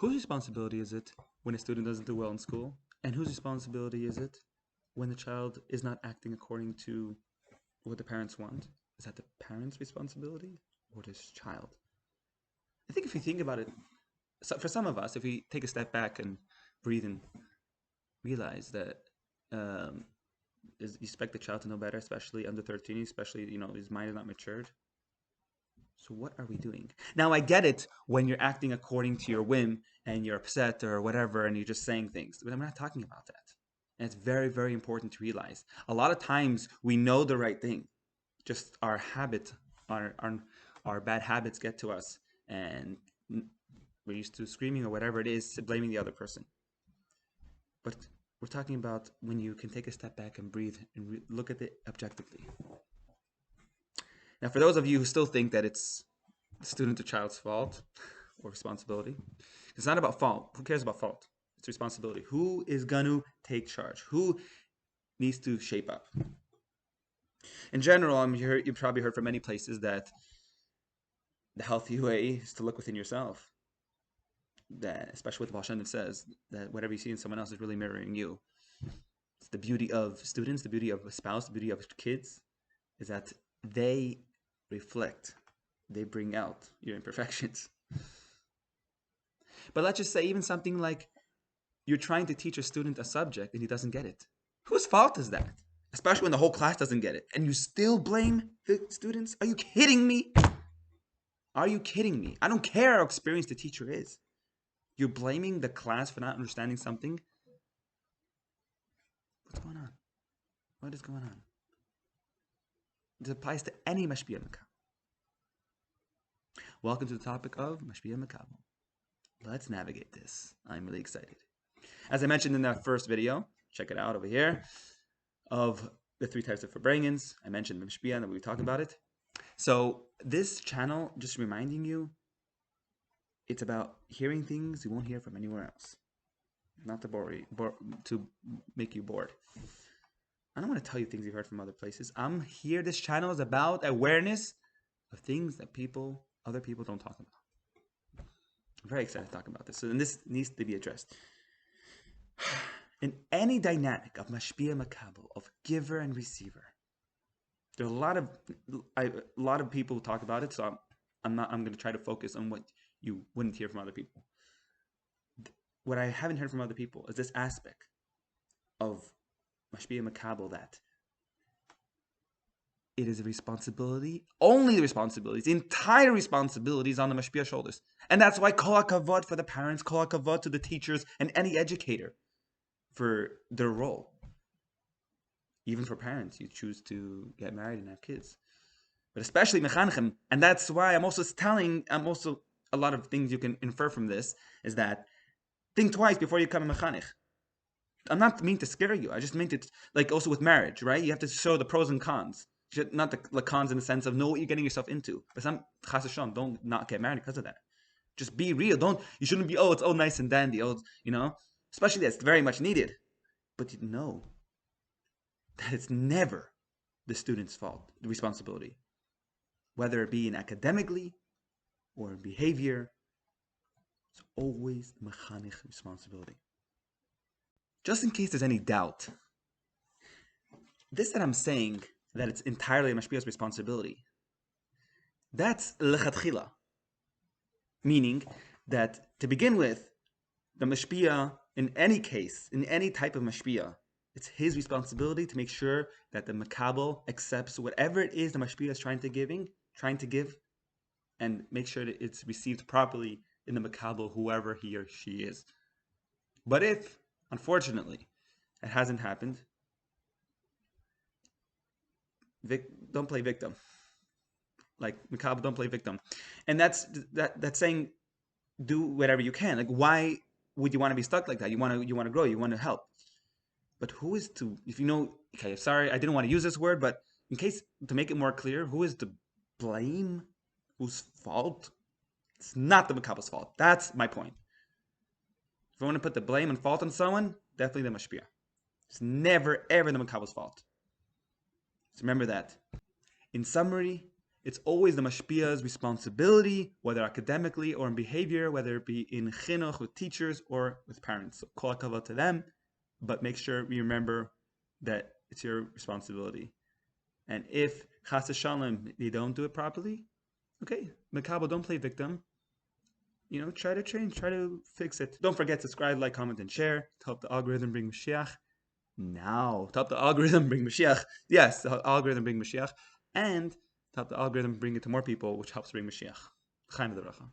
Whose responsibility is it when a student doesn't do well in school? And whose responsibility is it when the child is not acting according to what the parents want? Is that the parent's responsibility or this child? I think if you think about it, so for some of us, if we take a step back and breathe and realize that um, you expect the child to know better, especially under 13, especially, his mind is not matured. So what are we doing? Now, I get it when you're acting according to your whim and you're upset or whatever and you're just saying things, but I'm not talking about that. And it's very, very important to realize. A lot of times we know the right thing, just our habit, our bad habits get to us, and we're used to screaming or whatever it is, blaming the other person. But we're talking about when you can take a step back and breathe and look at it objectively. Now, for those of you who still think that it's the student or child's fault or responsibility, it's not about fault. Who cares about fault? It's responsibility. Who is going to take charge? Who needs to shape up? In general, you've probably heard from many places that the healthy way is to look within yourself. That, especially what the Baal Shem Tov says, that whatever you see in someone else is really mirroring you. It's the beauty of students, the beauty of a spouse, the beauty of kids, is that they reflect, they bring out your imperfections. But let's just say even something like you're trying to teach a student a subject and he doesn't get it. Whose fault is that? Especially when the whole class doesn't get it. And you still blame the students? Are you kidding me? Are you kidding me? I don't care how experienced the teacher is. You're blaming the class for not understanding something? What's going on? What is going on? This applies to any Mashpia and Mekabel. Welcome to the topic of Mashpia and Mekabel. Let's navigate this. I'm really excited. As I mentioned in that first video, check it out over here, of the 3 types of Farbrengens. I mentioned Mashpia and we were talking about it. So this channel, just reminding you, it's about hearing things you won't hear from anywhere else. Not to bore you, to make you bored. I don't want to tell you things you've heard from other places. I'm here. This channel is about awareness of things that other people don't talk about. I'm very excited to talk about this. And this needs to be addressed. In any dynamic of Mashpia and Mekabel, of giver and receiver, there are a lot of people who talk about it. So I'm going to try to focus on what you wouldn't hear from other people. What I haven't heard from other people is this aspect of Mashpia and Mekabel, that it is a responsibility, only the responsibilities, the entire responsibility is on the Mashpia shoulders. And that's why kol hakavod for the parents, kol hakavod to the teachers, and any educator for their role. Even for parents, you choose to get married and have kids. But especially mechanchim, and that's why I'm also a lot of things you can infer from this is that think twice before you become a mechanich. I'm not meaning to scare you. I just mean to, like also with marriage, right? You have to show the pros and cons. Not the cons in the sense of know what you're getting yourself into. But some chas v'shalom, don't not get married because of that. Just be real. You shouldn't be, it's all nice and dandy. Especially that's very much needed. But you know that it's never the student's fault, the responsibility. Whether it be in academically or in behavior, it's always the mechanich responsibility. Just in case there's any doubt, this that I'm saying, that it's entirely Mashpia's responsibility, that's lechatchila. Meaning that, to begin with, the Mashpia, in any case, in any type of Mashpia, it's his responsibility to make sure that the Mekabel accepts whatever it is the Mashpia is trying to give, and make sure that it's received properly in the Mekabel, whoever he or she is. But if, unfortunately, it hasn't happened, don't play victim. Like Mekabel, don't play victim. And that's saying do whatever you can. Like, why would you want to be stuck like that? You want to grow, you want to help. But who is to, okay, sorry, I didn't want to use this word, but in case, to make it more clear, who is to blame? Whose fault? It's not the Mekabel's fault. That's my point. If I want to put the blame and fault on someone, definitely the Mashpia. It's never, ever the Mekabel's fault. So remember that. In summary, It's always the Mashpia's responsibility, whether academically or in behavior, whether it be in chinuch with teachers or with parents. So kol hakavod to them, but make sure you remember that it's your responsibility. And if chas shalom they don't do it properly, okay, Mekabel, don't play victim. Try to change, try to fix it. Don't forget to subscribe, like, comment, and share to help the algorithm bring Mashiach. Now, to help the algorithm bring Mashiach. Yes, the algorithm bring Mashiach. And to help the algorithm bring it to more people, which helps bring Mashiach. Chaim v'bracha.